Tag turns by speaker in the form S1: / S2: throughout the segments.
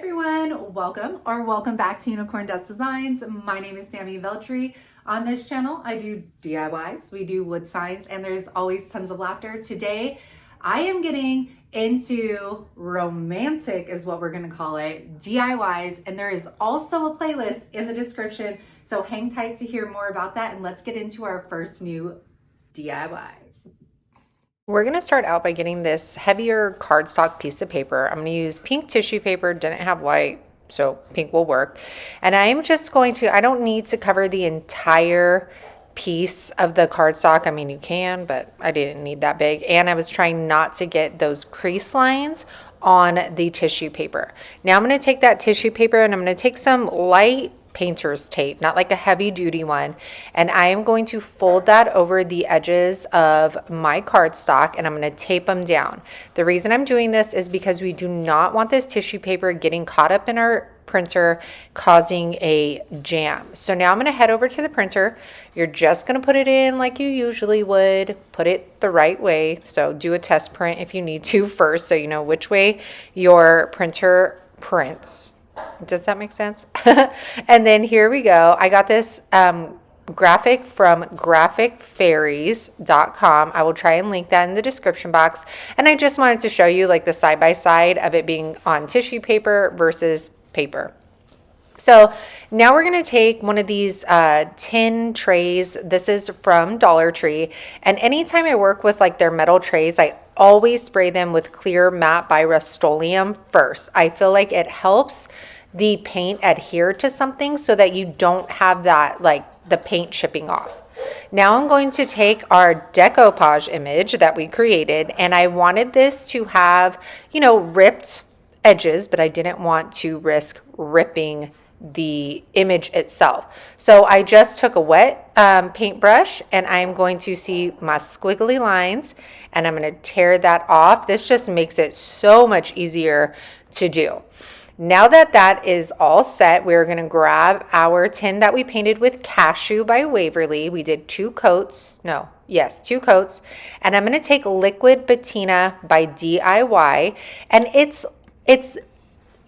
S1: everyone, welcome back to Unicorn Dust Designs. My name is Shabby Valentine. On this channel, I do DIYs, we do wood signs, and there's always tons of laughter. Today, I am getting into romantic, is what we're gonna call it, DIYs, and there is also a playlist in the description, so hang tight to hear more about that, and let's get into our first new DIY.
S2: We're going to start out by getting this heavier cardstock piece of paper. I'm going to use pink tissue paper, didn't have white, so pink will work. And I'm just going to, I don't need to cover the entire piece of the cardstock. I mean, you can, but I didn't need that big. And I was trying not to get those crease lines on the tissue paper. Now I'm going to take that tissue paper and I'm going to take some light painter's tape, not like a heavy duty one, and I am going to fold that over the edges of my cardstock and I'm going to tape them down. The reason I'm doing this is because we do not want this tissue paper getting caught up in our printer causing a jam. So now I'm going to head over to the printer. You're just going to put it in like you usually would, put it the right way. So do a test print if you need to first, so you know which way your printer prints. Does that make sense? And then here we go. I got this graphic from graphicfairies.com. I will try and link that in the description box. And I just wanted to show you like the side by side of it being on tissue paper versus paper. So now we're going to take one of these tin trays. This is from Dollar Tree. And anytime I work with like their metal trays, I always spray them with clear matte by Rust-Oleum first. I feel like it helps the paint adhere to something so that you don't have that like the paint chipping off. Now I'm going to take our decoupage image that we created, and I wanted this to have, you know, ripped edges, but I didn't want to risk ripping the image itself. So I just took a wet paintbrush and I'm going to see my squiggly lines and I'm going to tear that off. This just makes it so much easier to do. Now that that is all set, we're going to grab our tin that we painted with Cashew by Waverly. We did two coats. And I'm going to take Liquid Patina by DIY, and it's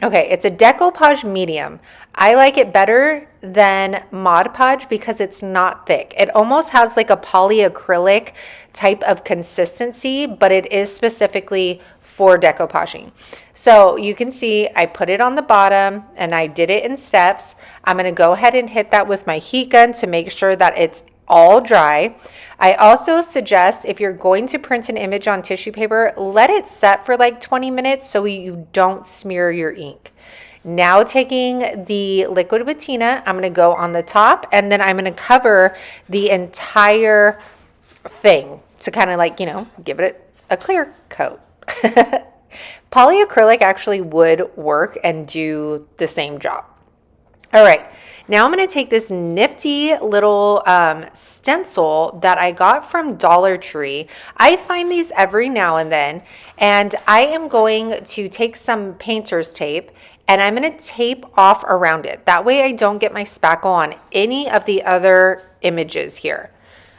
S2: okay, it's a decoupage medium. I like it better than Mod Podge because it's not thick. It almost has like a polyacrylic type of consistency, but it is specifically for decoupaging. So you can see I put it on the bottom and I did it in steps. I'm going to go ahead and hit that with my heat gun to make sure that it's all dry. I also suggest if you're going to print an image on tissue paper, let it set for like 20 minutes so you don't smear your ink. Now taking the liquid patina, I'm going to go on the top and then I'm going to cover the entire thing to kind of like, you know, give it a clear coat. Polyacrylic actually would work and do the same job. All right, now I'm going to take this nifty little stencil that I got from Dollar Tree. I find these every now and then, and I am going to take some painter's tape and I'm going to tape off around it. That way I don't get my spackle on any of the other images here.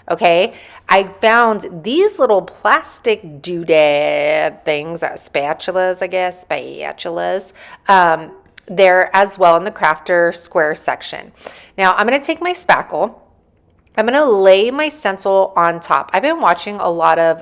S2: Okay, I found these little plastic doodad things, spatulas, I guess, there as well in the crafter square section. Now I'm going to take my spackle. I'm going to lay my stencil on top. I've been watching a lot of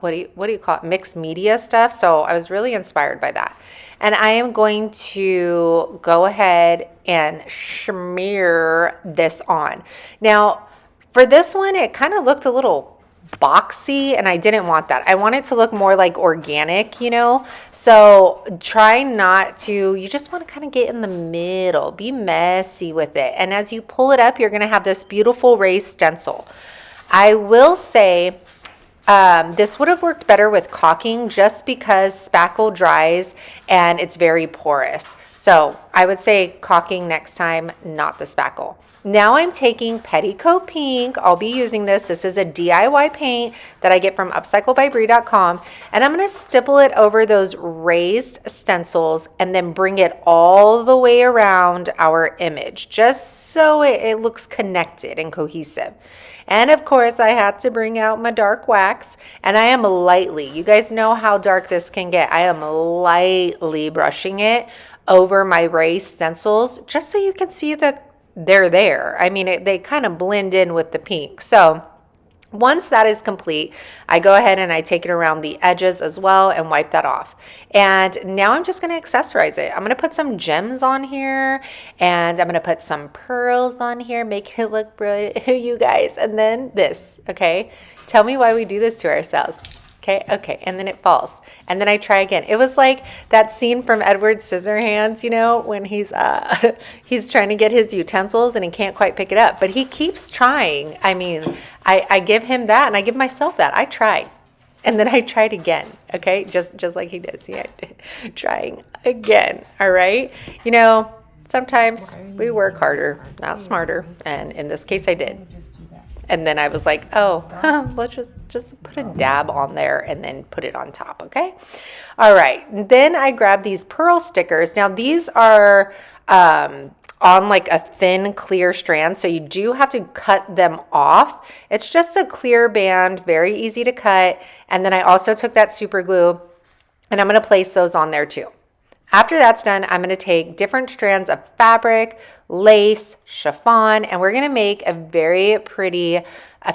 S2: what do you call it, mixed media stuff, so I was really inspired by that. And I am going to go ahead and smear this on. Now for this one, it kind of looked a little boxy and I didn't want that. I want it to look more like organic, you know? So try not to, you just want to kind of get in the middle, be messy with it. And as you pull it up, you're going to have this beautiful raised stencil. I will say this would have worked better with caulking just because spackle dries and it's very porous. So I would say caulking next time, not the spackle. Now I'm taking Petticoat Pink. I'll be using this. This is a DIY paint that I get from upcycledbybrie.com. And I'm going to stipple it over those raised stencils and then bring it all the way around our image, just so it looks connected and cohesive. And of course, I had to bring out my dark wax, and I am lightly, you guys know how dark this can get. I am lightly brushing it over my raised stencils just so you can see that they're there. I mean, they kind of blend in with the pink. So once that is complete, I go ahead and I take it around the edges as well and wipe that off. And now I'm just going to accessorize it. I'm going to put some gems on here, and I'm going to put some pearls on here, make it look brilliant, you guys. And then this, okay? Tell me why we do this to ourselves. Okay, and then it falls. And then I try again. It was like that scene from Edward Scissorhands, you know, when he's trying to get his utensils and he can't quite pick it up. But he keeps trying. I mean, I give him that and I give myself that. I tried. And then I tried again, okay? Just like he did. See, trying again, all right? You know, sometimes we work harder, not smarter. And in this case, I did. And then I was like, oh, let's just put a dab on there and then put it on top, okay? All right, then I grabbed these pearl stickers. Now these are on like a thin clear strand, so you do have to cut them off. It's just a clear band, very easy to cut. And then I also took that super glue and I'm gonna place those on there too. After that's done, I'm going to take different strands of fabric, lace, chiffon, and we're going to make a very pretty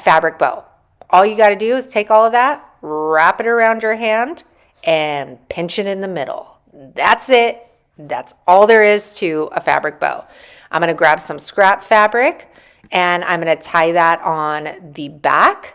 S2: fabric bow. All you got to do is take all of that, wrap it around your hand, and pinch it in the middle. That's it. That's all there is to a fabric bow. I'm going to grab some scrap fabric, and I'm going to tie that on the back.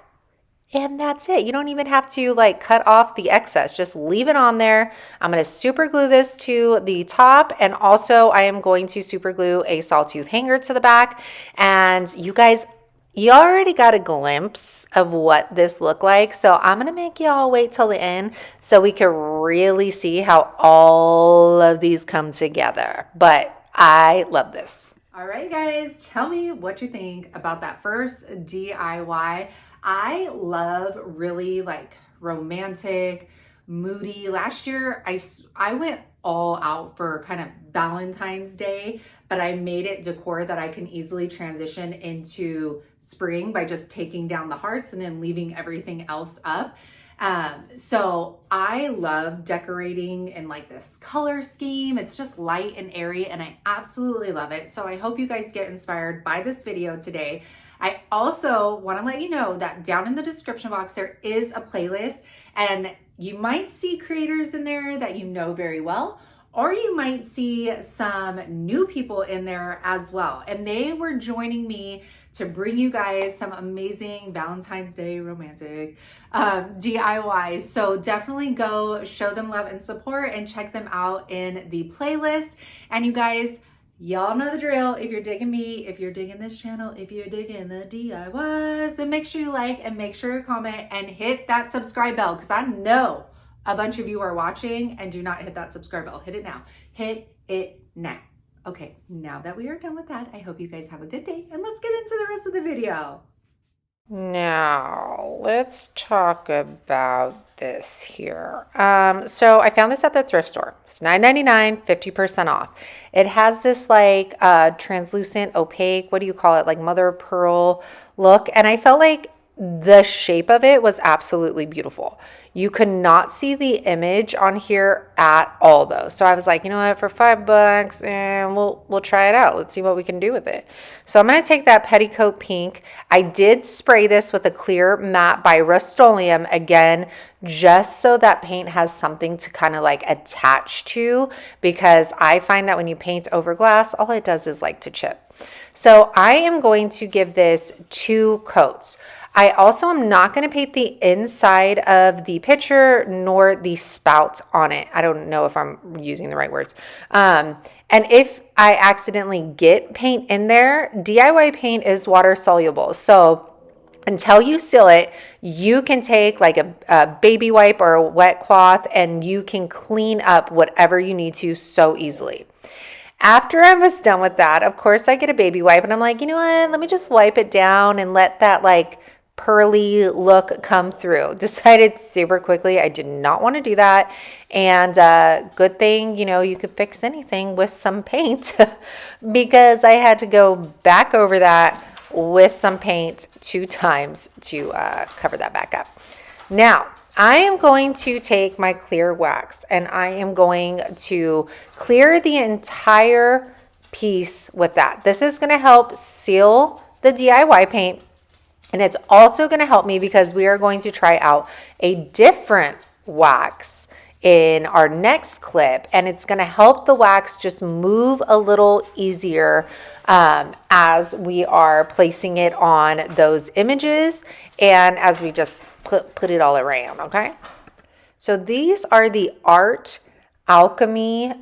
S2: And that's it. You don't even have to like cut off the excess. Just leave it on there. I'm going to super glue this to the top. And also I am going to super glue a sawtooth hanger to the back. And you guys, you already got a glimpse of what this looked like. So I'm going to make y'all wait till the end so we can really see how all of these come together. But I love this.
S1: All right, guys, tell me what you think about that first DIY. I love really like romantic, moody. Last year, I went all out for kind of Valentine's Day, but I made it decor that I can easily transition into spring by just taking down the hearts and then leaving everything else up. So I love decorating in like this color scheme. It's just light and airy and I absolutely love it. So I hope you guys get inspired by this video today. I also want to let you know that down in the description box, there is a playlist and you might see creators in there that you know very well, or you might see some new people in there as well. And they were joining me to bring you guys some amazing Valentine's Day romantic DIYs. So definitely go show them love and support and check them out in the playlist. And you guys, y'all know the drill. If you're digging me, if you're digging this channel, if you're digging the DIYs, then make sure you like and make sure you comment and hit that subscribe bell because I know a bunch of you are watching and do not hit that subscribe bell. Hit it now. Hit it now. Okay, now that we are done with that, I hope you guys have a good day and let's get into the rest of the video.
S2: Now, let's talk about this here. So I found this at the thrift store. It's $9.99, 50% off. It has this like translucent, opaque, what do you call it? Like mother of pearl look. And I felt like the shape of it was absolutely beautiful. You could not see the image on here at all though. So I was like, you know what, for $5 and we'll try it out. Let's see what we can do with it. So I'm going to take that petticoat pink. I did spray this with a clear matte by Rust-Oleum again, just so that paint has something to kind of like attach to, because I find that when you paint over glass, all it does is like to chip. So I am going to give this 2 coats. I also am not going to paint the inside of the pitcher nor the spout on it. I don't know if I'm using the right words. And if I accidentally get paint in there, DIY paint is water soluble. So until you seal it, you can take like a baby wipe or a wet cloth and you can clean up whatever you need to so easily. After I was done with that, of course, I get a baby wipe and I'm like, you know what, let me just wipe it down and let that like pearly look come through. Decided super quickly I did not want to do that. And good thing, you know, you could fix anything with some paint because I had to go back over that with some paint 2 times to cover that back up. Now, I am going to take my clear wax and I am going to clear the entire piece with that. This is going to help seal the DIY paint, and it's also going to help me because we are going to try out a different wax in our next clip, and it's going to help the wax just move a little easier as we are placing it on those images and as we just put it all around. Okay, so these are the Art Alchemy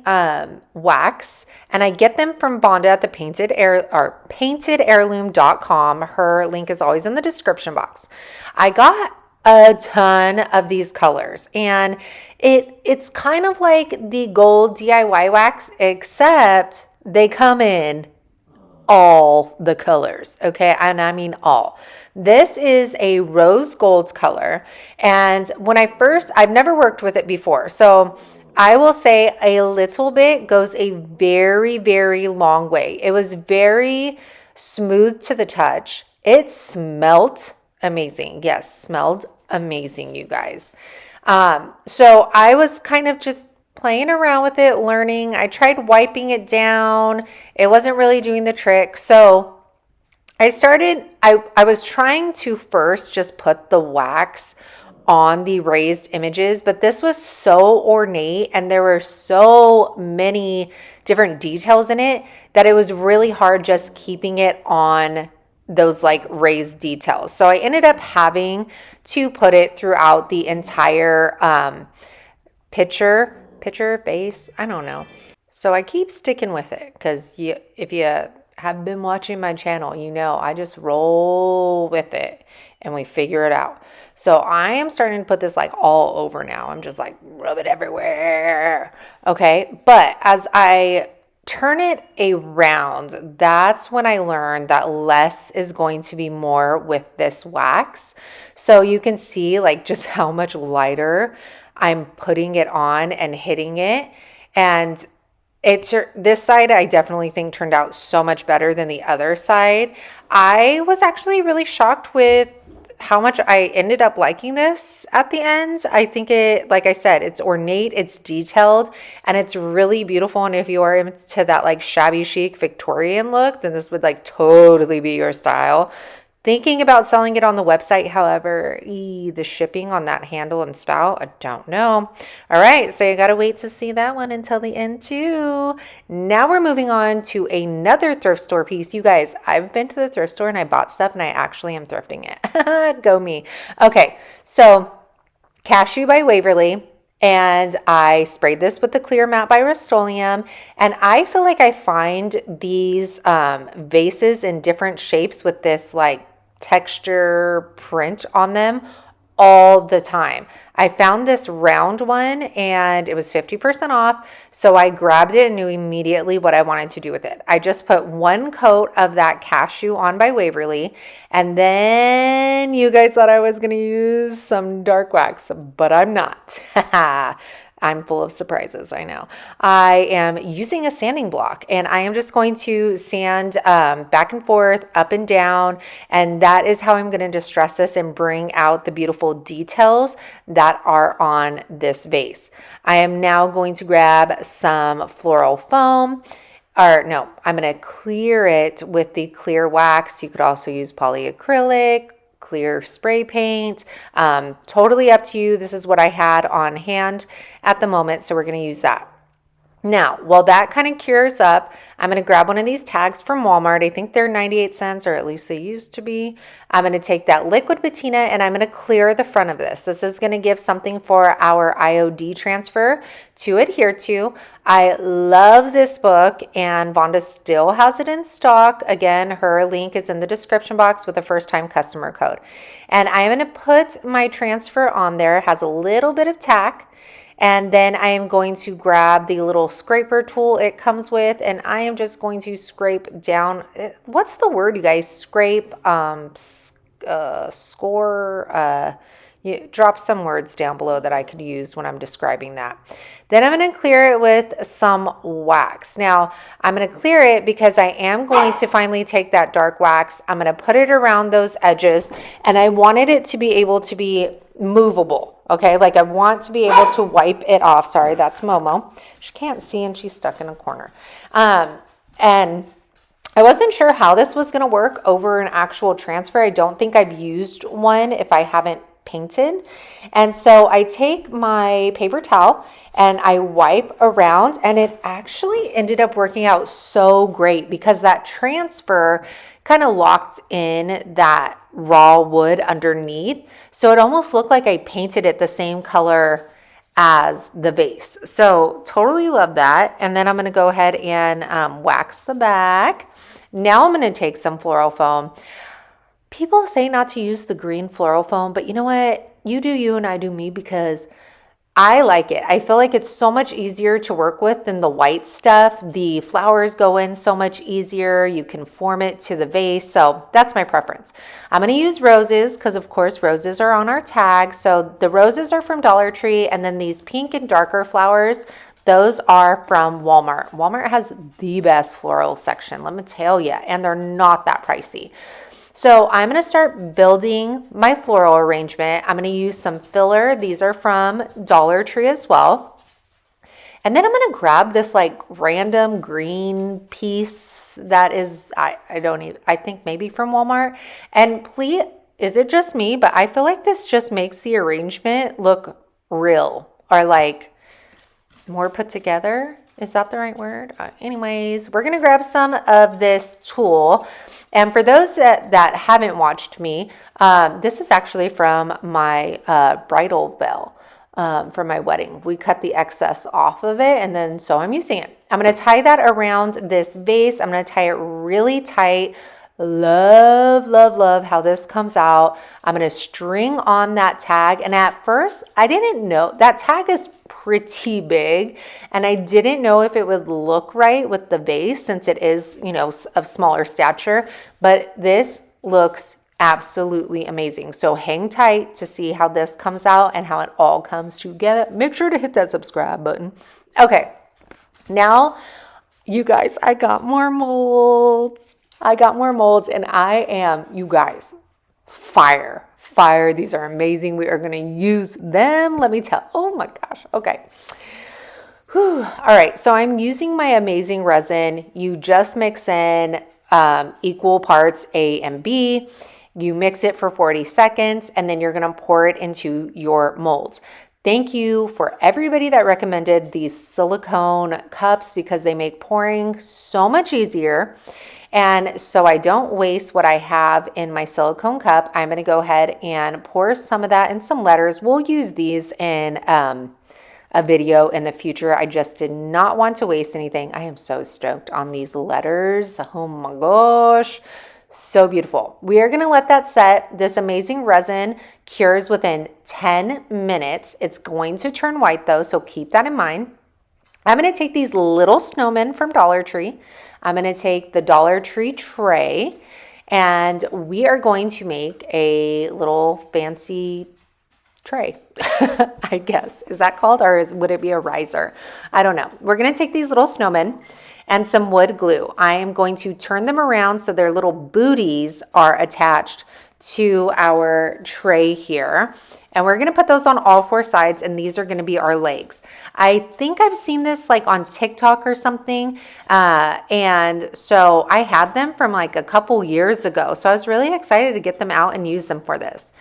S2: wax, and I get them from Bonda at the paintedheirloom.com. Her link is always in the description box. I got a ton of these colors, and it's kind of like the gold DIY wax, except they come in all the colors, okay? And I mean all. This is a rose gold color, and when I've never worked with it before, so I will say a little bit goes a very, very long way. It was very smooth to the touch. It smelled amazing. Yes, smelled amazing, you guys. So I was kind of just playing around with it, learning. I tried wiping it down. It wasn't really doing the trick. So I was trying to first just put the wax on the raised images, but this was so ornate and there were so many different details in it that it was really hard just keeping it on those like raised details. So I ended up having to put it throughout the entire picture base. I don't know. So I keep sticking with it because if you have been watching my channel, you know I just roll with it and we figure it out. So I am starting to put this like all over now. I'm just like rub it everywhere. Okay. But as I turn it around, that's when I learned that less is going to be more with this wax. So you can see like just how much lighter I'm putting it on and hitting it. And this side I definitely think turned out so much better than the other side. I was actually really shocked with how much I ended up liking this at the end. I think like I said, it's ornate, it's detailed, and it's really beautiful. And if you are into that like shabby chic Victorian look, then this would like totally be your style. Thinking about selling it on the website, however, the shipping on that handle and spout, I don't know. All right, so you got to wait to see that one until the end too. Now we're moving on to another thrift store piece. You guys, I've been to the thrift store and I bought stuff and I actually am thrifting it. Go me. Okay, so Cashew by Waverly. And I sprayed this with the Clear Matte by Rust-Oleum. And I feel like I find these vases in different shapes with this like texture print on them all the time. I found this round one and it was 50% off. So I grabbed it and knew immediately what I wanted to do with it. I just put one coat of that Cashew on by Waverly. And then you guys thought I was going to use some dark wax, but I'm not. I'm full of surprises, I know. I am using a sanding block and I am just going to sand back and forth, up and down, and that is how I'm going to distress this and bring out the beautiful details that are on this vase. I am now going to grab some floral foam. Or no, I'm going to clear it with the clear wax. You could also use polyacrylic, clear spray paint, totally up to you. This is what I had on hand at the moment, so we're going to use that. Now, while that kind of cures up, I'm going to grab one of these tags from Walmart. I think they're 98 cents, or at least they used to be. I'm going to take that liquid patina and I'm going to clear the front of this. This is going to give something for our IOD transfer to adhere to. I love this book and Vonda still has it in stock. Again, her link is in the description box with a first-time customer code. And I'm going to put my transfer on there. It has a little bit of tack. And then I am going to grab the little scraper tool it comes with, and I am just going to scrape down. What's the word, you guys? Scrape, score. drop some words down below that I could use when I'm describing that. Then I'm going to clear it with some wax. Now, I'm going to clear it because I am going to finally take that dark wax. I'm going to put it around those edges, and I wanted it to be able to be movable. Okay, like I want to be able to wipe it off. Sorry, that's Momo. She can't see and she's stuck in a corner. And I wasn't sure how this was going to work over an actual transfer. I don't think I've used one if I haven't painted. And so I take my paper towel and I wipe around, and it actually ended up working out so great because that transfer kind of locked in that raw wood underneath. So it almost looked like I painted it the same color as the vase. So totally love that. And then I'm going to go ahead and wax the back. Now I'm going to take some floral foam. People say not to use the green floral foam, but you know what? You do you and I do me, because I like it. I feel like it's so much easier to work with than the white stuff. The flowers go in so much easier. You can form it to the vase. So that's my preference. I'm going to use roses because, of course, roses are on our tag. So the roses are from Dollar Tree, and then these pink and darker flowers, those are from Walmart. Walmart has the best floral section, let me tell you, and they're not that pricey. So I'm going to start building my floral arrangement. I'm going to use some filler. These are from Dollar Tree as well. And then I'm going to grab this like random green piece that is, I think maybe from Walmart. And please, is it just me? But I feel like this just makes the arrangement look real, or like more put together. Is that the right word? Anyways, we're going to grab some of this tulle. And for those that haven't watched me, this is actually from my bridal veil for my wedding. We cut the excess off of it, and then so I'm using it. I'm going to tie that around this vase. I'm going to tie it really tight. Love, love, love how this comes out. I'm going to string on that tag. And at first, I didn't know that tag is pretty big, and I didn't know if it would look right with the vase since it is, you know, of smaller stature, but this looks absolutely amazing. So hang tight to see how this comes out and how it all comes together. Make sure to hit that subscribe button. Okay, now you guys, I got more molds. And I am, you guys, fire. These are amazing. We are going to use them. Let me tell. Oh my gosh. Okay. Whew. All right. So I'm using my amazing resin. You just mix in equal parts A and B. You mix it for 40 seconds, and then you're going to pour it into your molds. Thank you for everybody that recommended these silicone cups because they make pouring so much easier. And so I don't waste what I have in my silicone cup. I'm going to go ahead and pour some of that in some letters. We'll use these in a video in the future. I just did not want to waste anything. I am so stoked on these letters. Oh my gosh. So beautiful. We are going to let that set. This amazing resin cures within 10 minutes. It's going to turn white though, so keep that in mind. I'm going to take these little snowmen from Dollar Tree. I'm going to take the Dollar Tree tray, and we are going to make a little fancy tray, I guess. Is that called, or would it be a riser? I don't know. We're going to take these little snowmen and some wood glue. I am going to turn them around so their little booties are attached to our tray here. And we're going to put those on all four sides, and these are going to be our legs. I think I've seen this like on TikTok or something. And so I had them from like a couple years ago. So I was really excited to get them out and use them for this.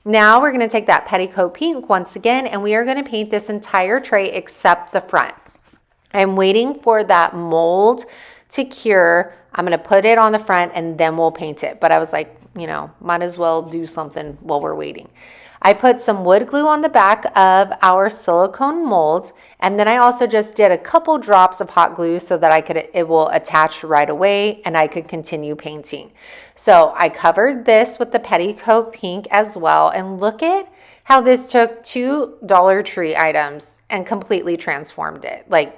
S2: Now we're going to take that petticoat pink once again, and we are going to paint this entire tray except the front. I'm waiting for that mold to cure. I'm going to put it on the front and then we'll paint it. But I was like, you know, might as well do something while we're waiting. I put some wood glue on the back of our silicone mold, and then I also just did a couple drops of hot glue so that it will attach right away and I could continue painting. So I covered this with the petticoat pink as well, and look at how this took 2 Dollar Tree items and completely transformed it. Like,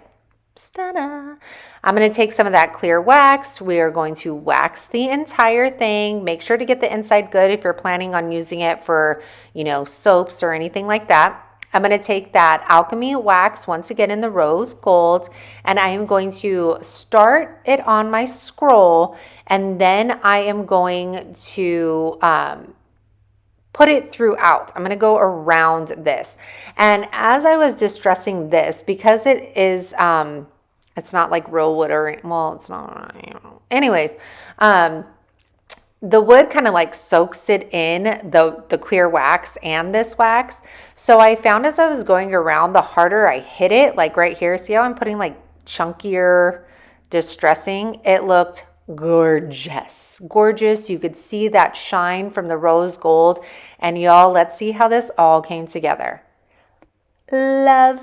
S2: ta-da! I'm going to take some of that clear wax. We are going to wax the entire thing. Make sure to get the inside good if you're planning on using it for, you know, soaps or anything like that. I'm going to take that alchemy wax once again in the rose gold, and I am going to start it on my scroll, and then I am going to put it throughout. I'm going to go around this. And as I was distressing this, because it is, it's not like real wood or, well, it's not, you know. Anyways, the wood kind of like soaks it in, the clear wax and this wax. So I found as I was going around, the harder I hit it, like right here, see how I'm putting like chunkier distressing? It looked gorgeous. Gorgeous. You could see that shine from the rose gold. And y'all, let's see how this all came together. Love.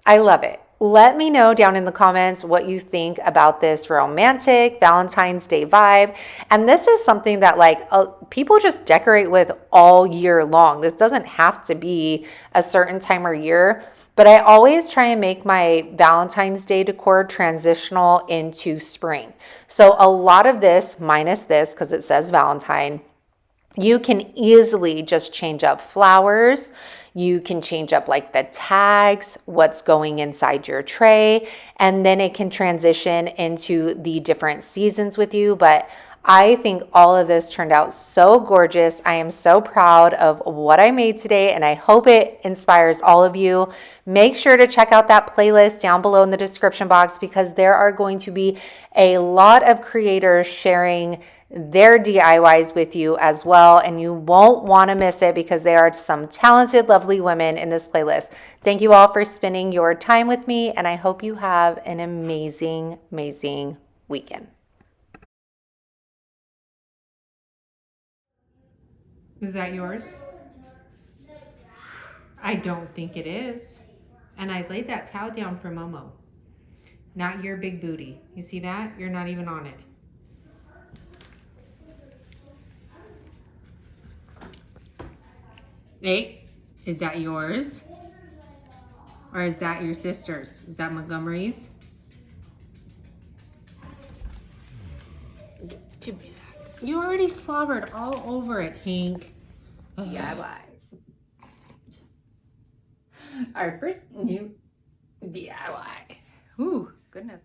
S2: I love it. Let me know down in the comments what you think about this romantic Valentine's Day vibe. And this is something that like people just decorate with all year long. This doesn't have to be a certain time or year, but I always try and make my Valentine's Day decor transitional into spring. So a lot of this, minus this, because it says Valentine, you can easily just change up flowers. You can change up like the tags, what's going inside your tray, and then it can transition into the different seasons with you. But I think all of this turned out so gorgeous. I am so proud of what I made today, and I hope it inspires all of you. Make sure to check out that playlist down below in the description box, because there are going to be a lot of creators sharing their DIYs with you as well, and you won't want to miss it because there are some talented, lovely women in this playlist. Thank you all for spending your time with me, and I hope you have an amazing, amazing weekend. Is that yours? I don't think it is. And I laid that towel down for Momo. Not your big booty. You see that? You're not even on it. Hey, is that yours? Or is that your sister's? Is that Montgomery's? Give me that. You already slobbered all over it, Hank.
S1: DIY. Our first new DIY. Ooh, goodness.